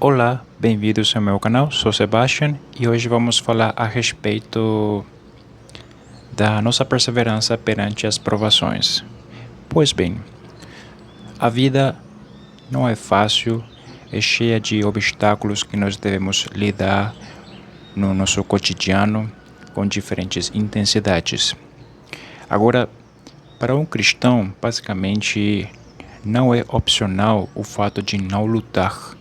Olá, bem-vindos ao meu canal, sou Sebastian e hoje vamos falar a respeito da nossa perseverança perante as provações. Pois bem, a vida não é fácil, é cheia de obstáculos que nós devemos lidar no nosso cotidiano com diferentes intensidades. Agora, para um cristão, basicamente, não é opcional o fato de não lutar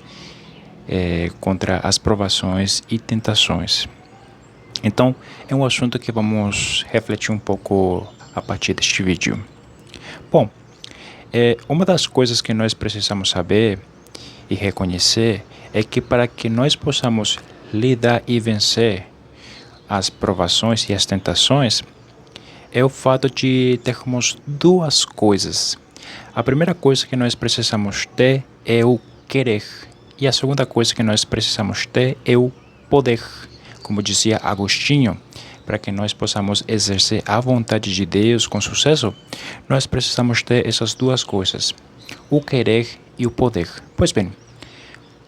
contra as provações e tentações. Então, é um assunto que vamos refletir um pouco a partir deste vídeo. Bom, uma das coisas que nós precisamos saber e reconhecer é que para que nós possamos lidar e vencer as provações e as tentações, é o fato de termos duas coisas. A primeira coisa que nós precisamos ter é o querer. E a segunda coisa que nós precisamos ter é o poder. Como dizia Agostinho, para que nós possamos exercer a vontade de Deus com sucesso, nós precisamos ter essas duas coisas, o querer e o poder. Pois bem,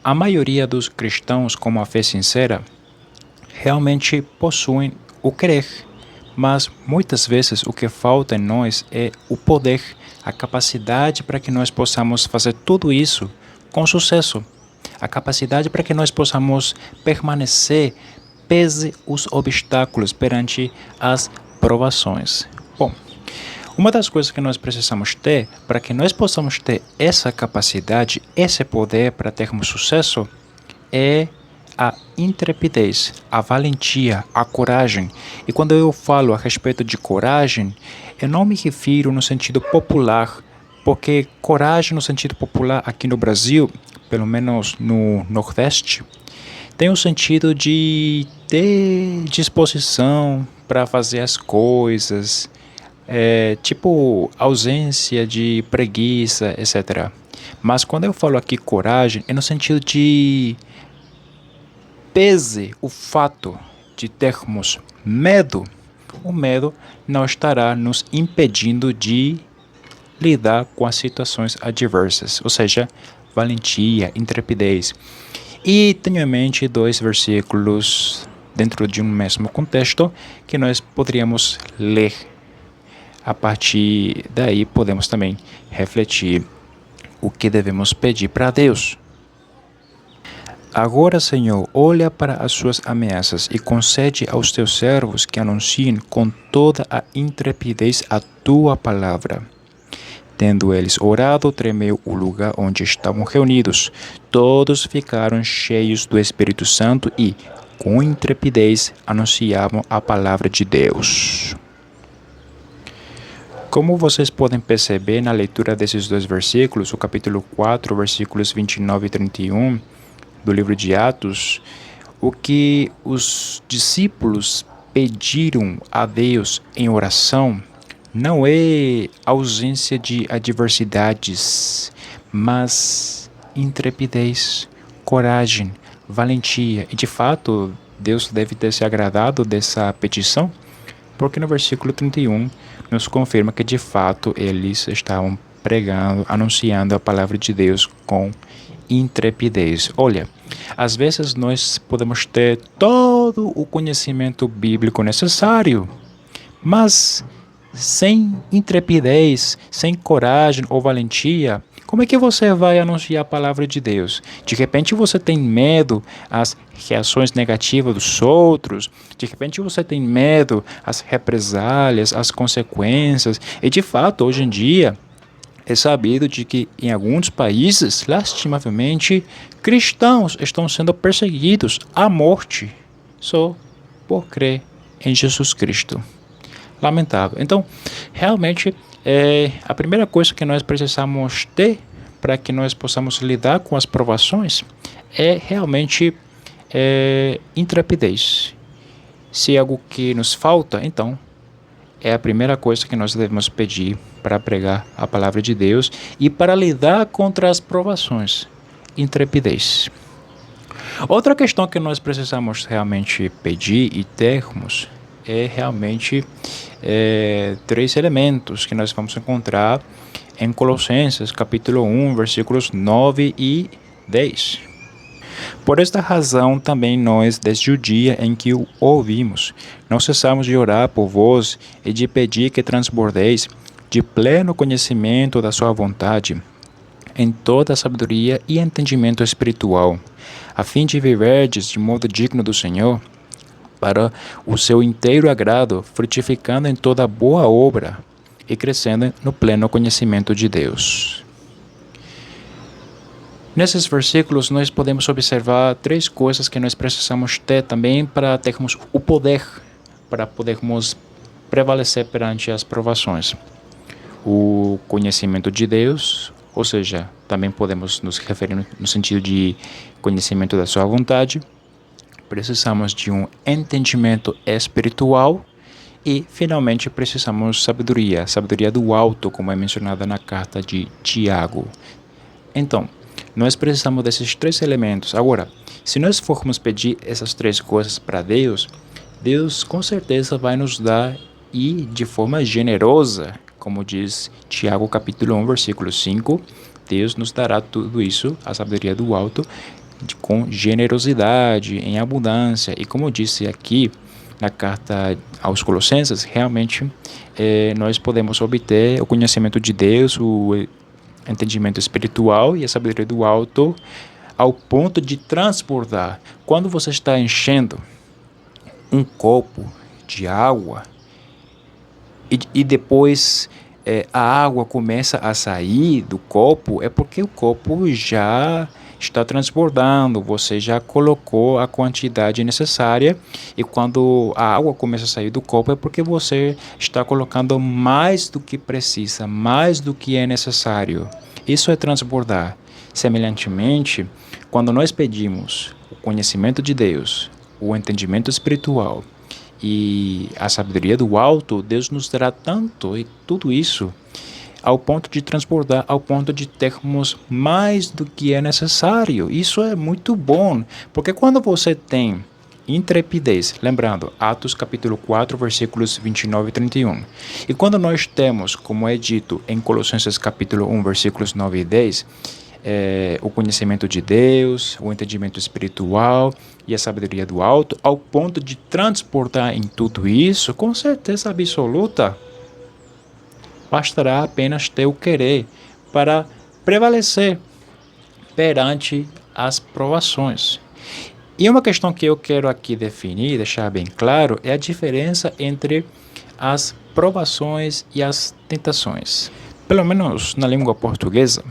a maioria dos cristãos com a fé sincera realmente possuem o querer, mas muitas vezes o que falta em nós é o poder, a capacidade para que nós possamos fazer tudo isso com sucesso. A capacidade para que nós possamos permanecer pese os obstáculos perante as provações. Bom, uma das coisas que nós precisamos ter para que nós possamos ter essa capacidade, esse poder para termos sucesso é a intrepidez, a valentia, a coragem. E quando eu falo a respeito de coragem, eu não me refiro no sentido popular, porque coragem no sentido popular aqui no Brasil, pelo menos no Nordeste, tem o sentido de ter disposição para fazer as coisas, tipo ausência de preguiça, etc. Mas quando eu falo aqui coragem, é no sentido de pese o fato de termos medo, o medo não estará nos impedindo de lidar com as situações adversas, ou seja, valentia, intrepidez. E tenho em mente dois versículos dentro de um mesmo contexto que nós poderíamos ler. A partir daí podemos também refletir o que devemos pedir para Deus. Agora, Senhor, olha para as suas ameaças e concede aos teus servos que anunciem com toda a intrepidez a tua palavra. Tendo eles orado, tremeu o lugar onde estavam reunidos. Todos ficaram cheios do Espírito Santo e, com intrepidez, anunciavam a palavra de Deus. Como vocês podem perceber na leitura desses dois versículos, o capítulo 4, versículos 29 e 31 do livro de Atos, o que os discípulos pediram a Deus em oração não é ausência de adversidades, mas intrepidez, coragem, valentia. E de fato, Deus deve ter se agradado dessa petição, porque no versículo 31 nos confirma que de fato eles estavam pregando, anunciando a palavra de Deus com intrepidez. Olha, às vezes nós podemos ter todo o conhecimento bíblico necessário, mas sem intrepidez, sem coragem ou valentia, como é que você vai anunciar a palavra de Deus? De repente você tem medo às reações negativas dos outros, de repente você tem medo às represálias, às consequências, e de fato, hoje em dia, é sabido de que em alguns países, lastimavelmente, cristãos estão sendo perseguidos à morte só por crer em Jesus Cristo. Lamentável. Então, realmente, a primeira coisa que nós precisamos ter para que nós possamos lidar com as provações é realmente intrepidez. Se é algo que nos falta, então, é a primeira coisa que nós devemos pedir para pregar a palavra de Deus e para lidar contra as provações. Intrepidez. Outra questão que nós precisamos realmente pedir e termos é realmente três elementos que nós vamos encontrar em Colossenses capítulo 1, versículos 9 e 10. Por esta razão, também nós, desde o dia em que o ouvimos, não cessamos de orar por vós e de pedir que transbordeis de pleno conhecimento da sua vontade, em toda a sabedoria e entendimento espiritual, a fim de viverdes de modo digno do Senhor, para o seu inteiro agrado, frutificando em toda boa obra e crescendo no pleno conhecimento de Deus. Nesses versículos, nós podemos observar 3 coisas que nós precisamos ter também para termos o poder, para podermos prevalecer perante as provações. O conhecimento de Deus, ou seja, também podemos nos referir no sentido de conhecimento da sua vontade. Precisamos de um entendimento espiritual e, finalmente, precisamos de sabedoria, sabedoria do alto, como é mencionada na carta de Tiago. Então, nós precisamos desses 3 elementos. Agora, se nós formos pedir essas 3 coisas para Deus, Deus com certeza vai nos dar e de forma generosa, como diz Tiago capítulo 1, versículo 5, Deus nos dará tudo isso, a sabedoria do alto, com generosidade, em abundância. E como disse aqui na carta aos Colossenses, realmente nós podemos obter o conhecimento de Deus, o entendimento espiritual e a sabedoria do alto ao ponto de transbordar. Quando você está enchendo um copo de água e depois a água começa a sair do copo, é porque o copo já está transbordando, você já colocou a quantidade necessária, e quando a água começa a sair do copo é porque você está colocando mais do que precisa, mais do que é necessário. Isso é transbordar. Semelhantemente, quando nós pedimos o conhecimento de Deus, o entendimento espiritual e a sabedoria do alto, Deus nos dará tanto e tudo isso ao ponto de transbordar, ao ponto de termos mais do que é necessário. Isso é muito bom, porque quando você tem intrepidez, lembrando, Atos capítulo 4, versículos 29 e 31, e quando nós temos, como é dito em Colossenses capítulo 1, versículos 9 e 10, o conhecimento de Deus, o entendimento espiritual e a sabedoria do alto, ao ponto de transportar em tudo isso, com certeza absoluta, bastará apenas ter o querer para prevalecer perante as provações. E uma questão que eu quero aqui definir, deixar bem claro, é a diferença entre as provações e as tentações. Pelo menos na língua portuguesa,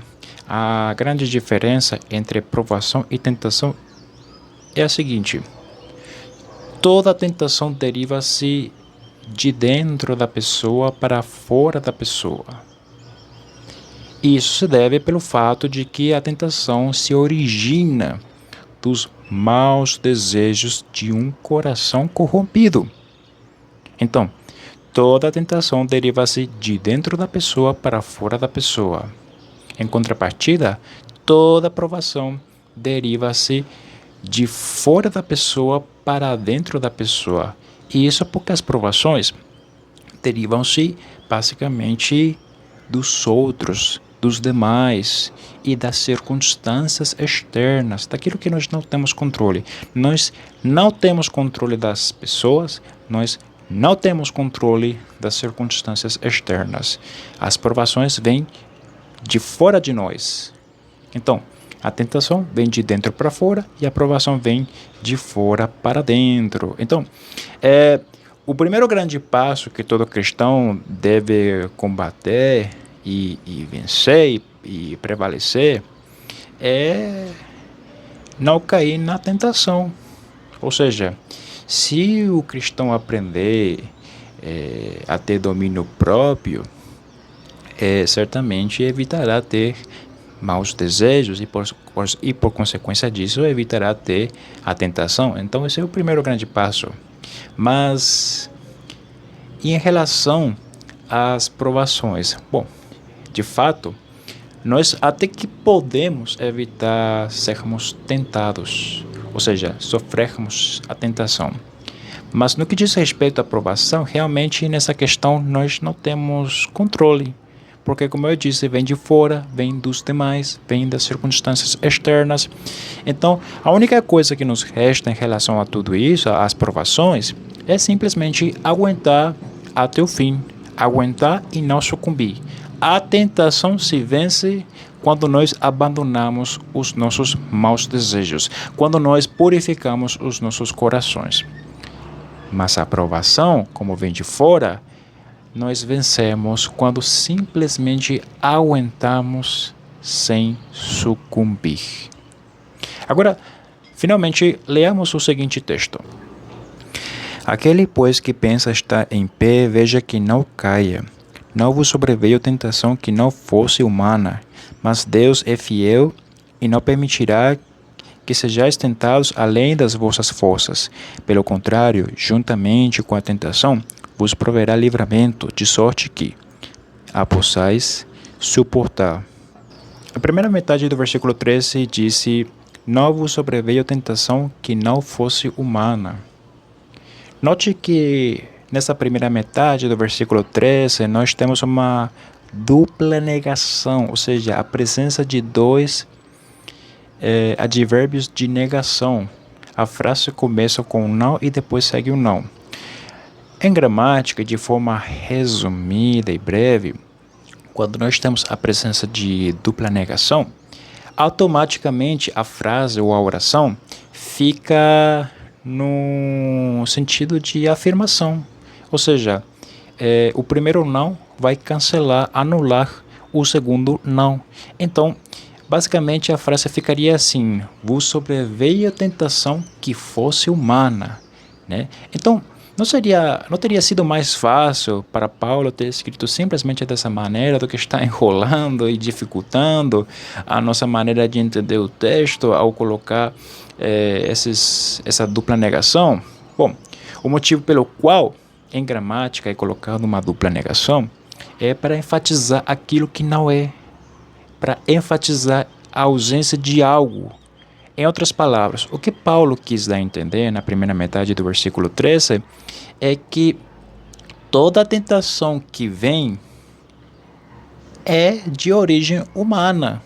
a grande diferença entre provação e tentação é a seguinte: toda tentação deriva-se de dentro da pessoa para fora da pessoa. Isso se deve pelo fato de que a tentação se origina dos maus desejos de um coração corrompido. Então, toda tentação deriva-se de dentro da pessoa para fora da pessoa. Em contrapartida, toda provação deriva-se de fora da pessoa para dentro da pessoa. E isso porque as provações derivam-se basicamente dos outros, dos demais e das circunstâncias externas, daquilo que nós não temos controle. Nós não temos controle das pessoas, nós não temos controle das circunstâncias externas. As provações vêm de fora de nós. Então, a tentação vem de dentro para fora e a provação vem de fora para dentro. Então, o primeiro grande passo que todo cristão deve combater e vencer e prevalecer é não cair na tentação. Ou seja, se o cristão aprender a ter domínio próprio, certamente evitará ter maus desejos e por consequência disso evitará ter a tentação. Então esse é o primeiro grande passo. Mas em relação às provações, bom, de fato, nós até que podemos evitar sermos tentados, ou seja, sofrermos a tentação. Mas no que diz respeito à provação, realmente nessa questão nós não temos controle, porque, como eu disse, vem de fora, vem dos demais, vem das circunstâncias externas. Então, a única coisa que nos resta em relação a tudo isso, às provações, é simplesmente aguentar até o fim, aguentar e não sucumbir. A tentação se vence quando nós abandonamos os nossos maus desejos, quando nós purificamos os nossos corações. Mas a provação, como vem de fora, nós vencemos quando simplesmente aguentamos sem sucumbir. Agora, finalmente, leamos o seguinte texto. Aquele, pois, que pensa estar em pé, veja que não caia. Não vos sobreveio tentação que não fosse humana, mas Deus é fiel e não permitirá que sejais tentados além das vossas forças. Pelo contrário, juntamente com a tentação, vos proverá livramento, de sorte que a possais suportar. A primeira metade do versículo 13 disse: não vos sobreveio tentação que não fosse humana. Note que nessa primeira metade do versículo 13 nós temos uma dupla negação, ou seja, a presença de dois advérbios de negação. A frase começa com um não e depois segue um não. Em gramática, de forma resumida e breve, quando nós temos a presença de dupla negação, automaticamente a frase ou a oração fica no sentido de afirmação. Ou seja, o primeiro não vai cancelar, anular o segundo não. Então, basicamente a frase ficaria assim: vos sobreveio a tentação que fosse humana, né? Então, não teria sido mais fácil para Paulo ter escrito simplesmente dessa maneira do que estar enrolando e dificultando a nossa maneira de entender o texto ao colocar essa dupla negação? Bom, o motivo pelo qual em gramática é colocado uma dupla negação é para enfatizar aquilo que não é, para enfatizar a ausência de algo. Em outras palavras, o que Paulo quis dar a entender na primeira metade do versículo 13 é que toda tentação que vem é de origem humana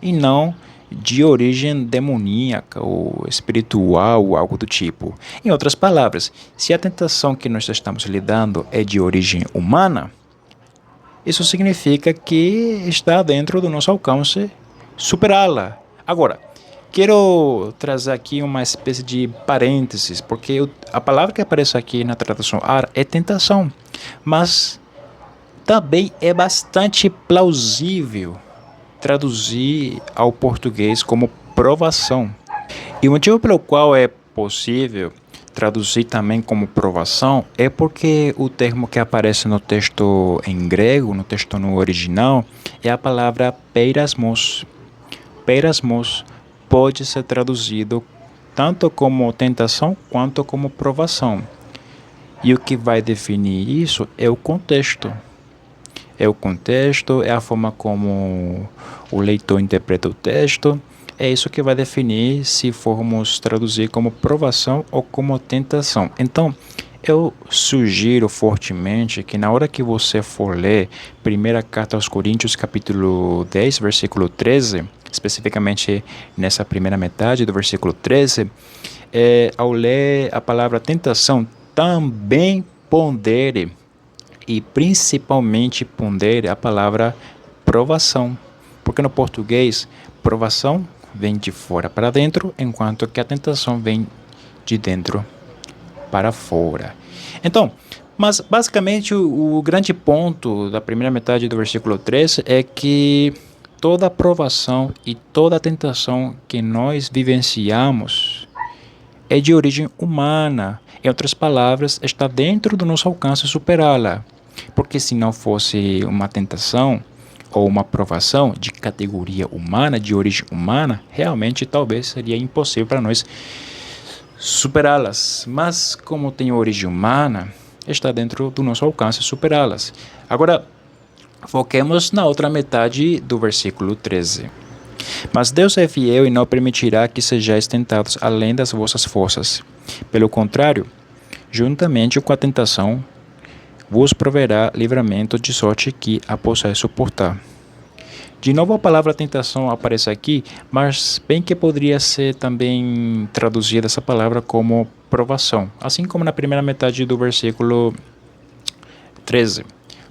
e não de origem demoníaca ou espiritual ou algo do tipo. Em outras palavras, se a tentação que nós estamos lidando é de origem humana, isso significa que está dentro do nosso alcance superá-la. Agora, quero trazer aqui uma espécie de parênteses, porque a palavra que aparece aqui na tradução AR é tentação, mas também é bastante plausível traduzir ao português como provação. E o motivo pelo qual é possível traduzir também como provação é porque o termo que aparece no texto em grego, no texto no original, é a palavra peirasmos. Peirasmos pode ser traduzido tanto como tentação quanto como provação. E o que vai definir isso é o contexto. É o contexto, é a forma como o leitor interpreta o texto. É isso que vai definir se formos traduzir como provação ou como tentação. Então, eu sugiro fortemente que na hora que você for ler 1ª Carta aos Coríntios, capítulo 10, versículo 13, especificamente nessa primeira metade do versículo 13, ao ler a palavra tentação, também pondere e principalmente pondere a palavra provação, porque no português provação vem de fora para dentro, enquanto que a tentação vem de dentro para fora. Então, mas basicamente o grande ponto da primeira metade do versículo 13 é que toda provação e toda tentação que nós vivenciamos é de origem humana. Em outras palavras, está dentro do nosso alcance superá-la. Porque se não fosse uma tentação ou uma provação de categoria humana, de origem humana, realmente talvez seria impossível para nós superá-las. Mas como tem origem humana, está dentro do nosso alcance superá-las. Agora, foquemos na outra metade do versículo 13. Mas Deus é fiel e não permitirá que sejais tentados além das vossas forças. Pelo contrário, juntamente com a tentação, vos proverá livramento de sorte que a possais suportar. De novo a palavra tentação aparece aqui, mas bem que poderia ser também traduzida essa palavra como provação, assim como na primeira metade do versículo 13.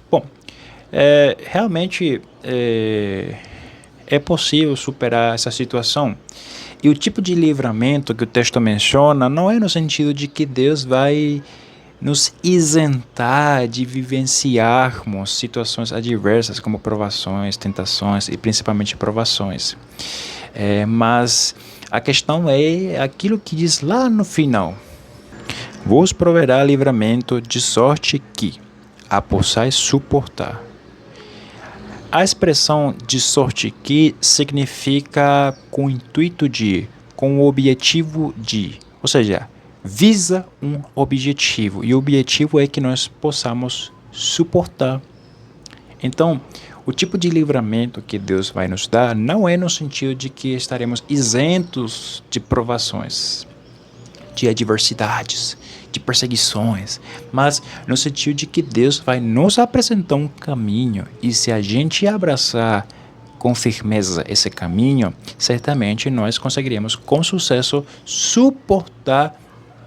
Bom, realmente é possível superar essa situação. E o tipo de livramento que o texto menciona não é no sentido de que Deus vai nos isentar de vivenciarmos situações adversas como provações, tentações e principalmente provações. Mas a questão é aquilo que diz lá no final: vos proverá livramento de sorte que a possais suportar. A expressão de sorte que significa com o intuito de, com o objetivo de, ou seja, visa um objetivo, e o objetivo é que nós possamos suportar. Então, o tipo de livramento que Deus vai nos dar não é no sentido de que estaremos isentos de provações, de adversidades, de perseguições, mas no sentido de que Deus vai nos apresentar um caminho, e se a gente abraçar com firmeza esse caminho, certamente nós conseguiremos com sucesso suportar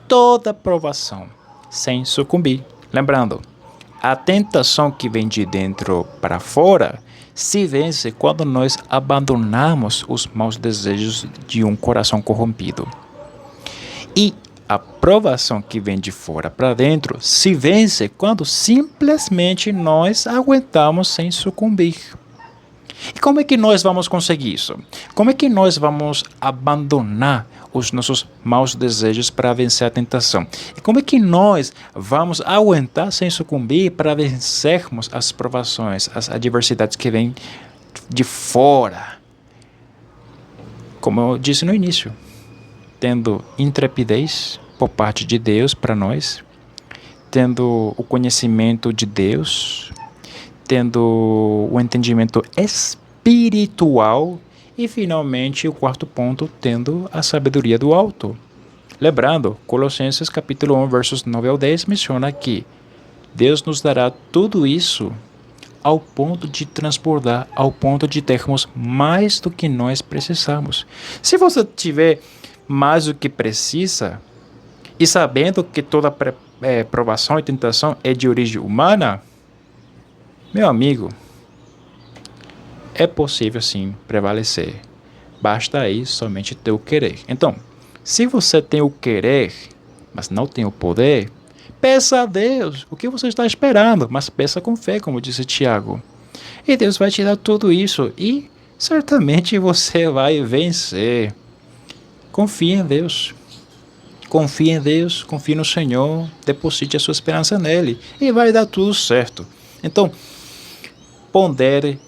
toda provação sem sucumbir. Lembrando, a tentação que vem de dentro para fora se vence quando nós abandonamos os maus desejos de um coração corrompido. E a provação que vem de fora para dentro se vence quando simplesmente nós aguentamos sem sucumbir. E como é que nós vamos conseguir isso? Como é que nós vamos abandonar os nossos maus desejos para vencer a tentação? E como é que nós vamos aguentar sem sucumbir para vencermos as provações, as adversidades que vêm de fora? Como eu disse no início, tendo intrepidez por parte de Deus para nós, tendo o conhecimento de Deus, tendo o entendimento espiritual e, finalmente, o quarto ponto, tendo a sabedoria do alto. Lembrando, Colossenses capítulo 1, versos 9 ao 10, menciona que Deus nos dará tudo isso ao ponto de transbordar, ao ponto de termos mais do que nós precisamos. Se você tiver mais do que precisa, e sabendo que toda provação e tentação é de origem humana, meu amigo, é possível sim prevalecer. Basta aí somente ter o querer. Então, se você tem o querer, mas não tem o poder, peça a Deus o que você está esperando, mas peça com fé, como disse Tiago. E Deus vai te dar tudo isso e certamente você vai vencer. Confie em Deus. Confie em Deus, confie no Senhor, deposite a sua esperança nele e vai dar tudo certo. Então, pondere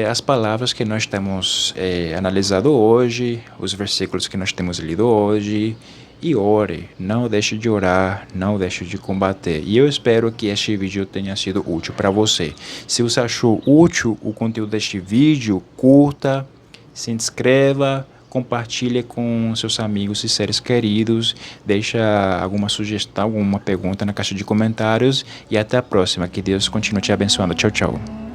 as palavras que nós temos analisado hoje, os versículos que nós temos lido hoje, e ore. Não deixe de orar, não deixe de combater. E eu espero que este vídeo tenha sido útil para você. Se você achou útil o conteúdo deste vídeo, curta, se inscreva, compartilhe com seus amigos e seres queridos, deixa alguma sugestão, alguma pergunta na caixa de comentários e até a próxima. Que Deus continue te abençoando. Tchau, tchau.